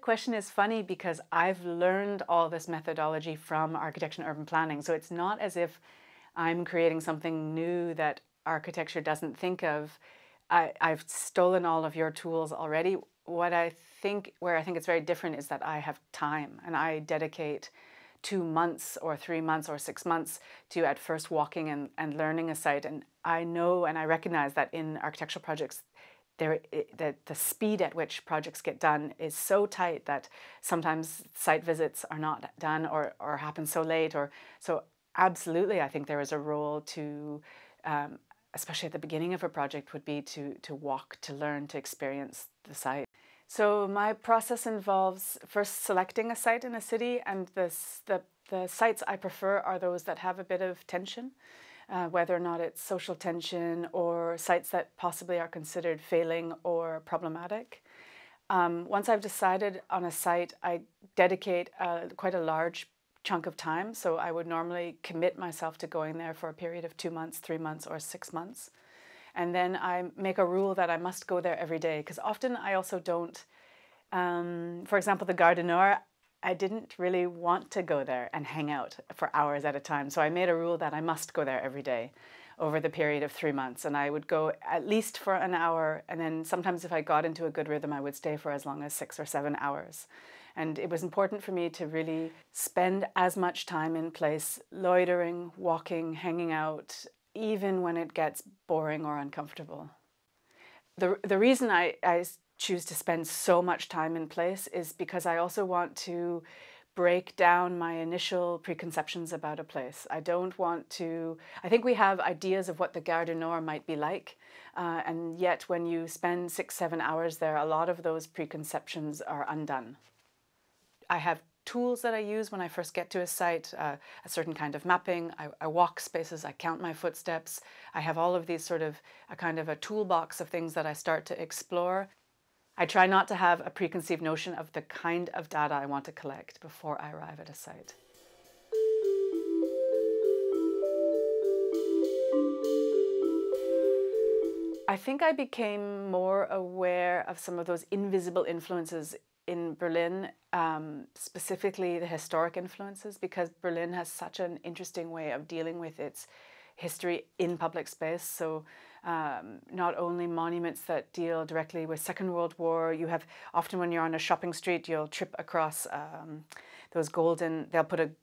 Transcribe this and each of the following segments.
question is funny because I've learned all this methodology from architecture and urban planning. So it's not as if I'm creating something new that architecture doesn't think of. I've stolen all of your tools already. Where I think it's very different is that I have time, and I dedicate 2 months or 3 months or 6 months to at first walking and learning a site. And I know and I recognize that in architectural projects, the speed at which projects get done is so tight that sometimes site visits are not done or happen so late. So absolutely, I think there is a role to, especially at the beginning of a project, would be to walk, to learn, to experience the site. So my process involves first selecting a site in a city, and the sites I prefer are those that have a bit of tension, whether or not it's social tension or sites that possibly are considered failing or problematic. Once I've decided on a site, I dedicate quite a large chunk of time. So I would normally commit myself to going there for a period of 2 months, 3 months, or 6 months. And then I make a rule that I must go there every day, because often I also don't, for example, the Gare du Nord, I didn't really want to go there and hang out for hours at a time. So I made a rule that I must go there every day over the period of 3 months. And I would go at least for an hour. And then sometimes if I got into a good rhythm, I would stay for as long as 6 or 7 hours. And it was important for me to really spend as much time in place, loitering, walking, hanging out, even when it gets boring or uncomfortable. The reason I choose to spend so much time in place is because I also want to break down my initial preconceptions about a place. I think we have ideas of what the Gare du Nord might be like, and yet when you spend 6, 7 hours there, a lot of those preconceptions are undone. I have tools that I use when I first get to a site, a certain kind of mapping. I walk spaces, I count my footsteps. I have all of these a kind of a toolbox of things that I start to explore. I try not to have a preconceived notion of the kind of data I want to collect before I arrive at a site. I think I became more aware of some of those invisible influences in Berlin, specifically the historic influences, because Berlin has such an interesting way of dealing with its history in public space. So not only monuments that deal directly with Second World War, you have often when you're on a shopping street, you'll trip across those golden, they'll put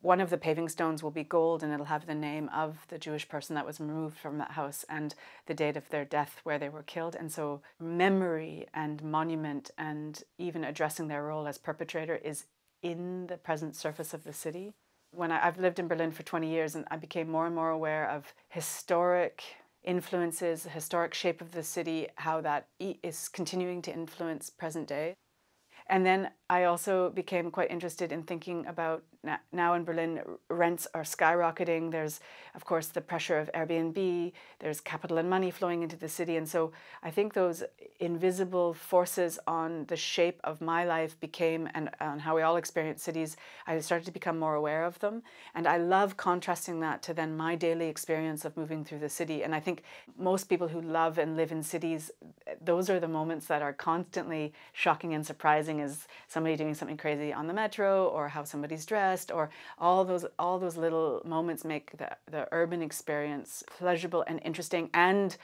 one of the paving stones will be gold, and it'll have the name of the Jewish person that was removed from that house and the date of their death, where they were killed. And so memory and monument and even addressing their role as perpetrator is in the present surface of the city. I've lived in Berlin for 20 years, and I became more and more aware of historic influences, the historic shape of the city, how that is continuing to influence present day. And then I also became quite interested in thinking about now in Berlin, rents are skyrocketing. There's, of course, the pressure of Airbnb. There's capital and money flowing into the city. And so I think those invisible forces on the shape of my life became, and on how we all experience cities, I started to become more aware of them. And I love contrasting that to then my daily experience of moving through the city. And I think most people who love and live in cities, those are the moments that are constantly shocking and surprising, as somebody doing something crazy on the metro, or how somebody's dressed, or all those little moments make the urban experience pleasurable and interesting and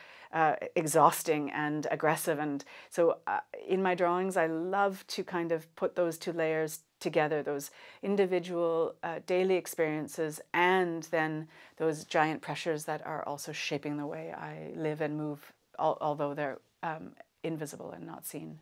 exhausting and aggressive. And so in my drawings, I love to kind of put those two layers together, those individual daily experiences and then those giant pressures that are also shaping the way I live and move, although they're invisible and not seen.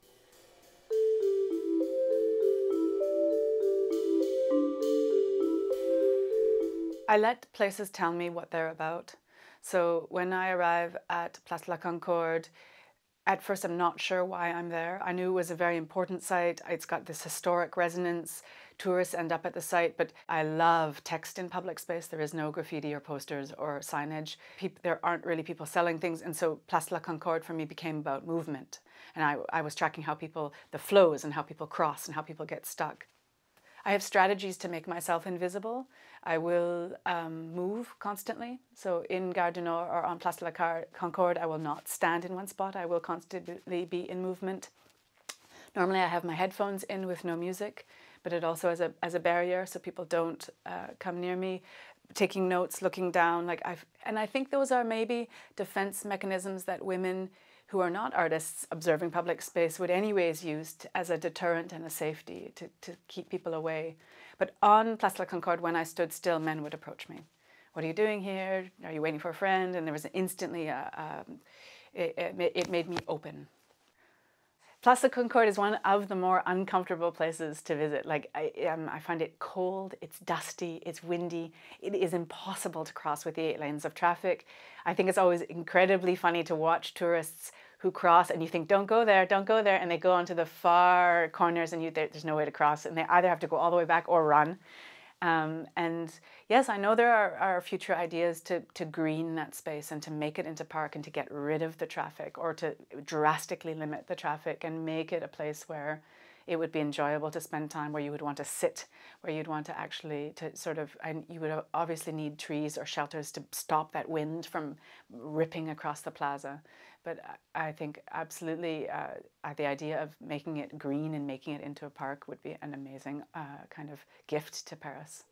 I let places tell me what they're about. So when I arrive at Place de la Concorde, at first I'm not sure why I'm there. I knew it was a very important site. It's got this historic resonance. Tourists end up at the site, but I love text in public space. There is no graffiti or posters or signage. There aren't really people selling things, and so Place de la Concorde for me became about movement. And I was tracking the flows and how people cross and how people get stuck. I have strategies to make myself invisible. I will move constantly. So in Gare du Nord or on Place de la Concorde, I will not stand in one spot. I will constantly be in movement. Normally I have my headphones in with no music, but it also as a barrier so people don't come near me. Taking notes, looking down, and I think those are maybe defense mechanisms that women who are not artists observing public space would anyways use as a deterrent and a safety to keep people away. But on Place de la Concorde, when I stood still, men would approach me. What are you doing here? Are you waiting for a friend? And there was instantly, it made me open. Place de la Concorde is one of the more uncomfortable places to visit. I find it cold, it's dusty, it's windy. It is impossible to cross with the 8 lanes of traffic. I think it's always incredibly funny to watch tourists who cross and you think, don't go there, and they go onto the far corners and there's no way to cross, and they either have to go all the way back or run. And yes, I know there are future ideas to green that space and to make it into park and to get rid of the traffic or to drastically limit the traffic and make it a place where it would be enjoyable to spend time, where you would want to sit, where you'd want to actually and you would obviously need trees or shelters to stop that wind from ripping across the plaza. But I think absolutely the idea of making it green and making it into a park would be an amazing kind of gift to Paris.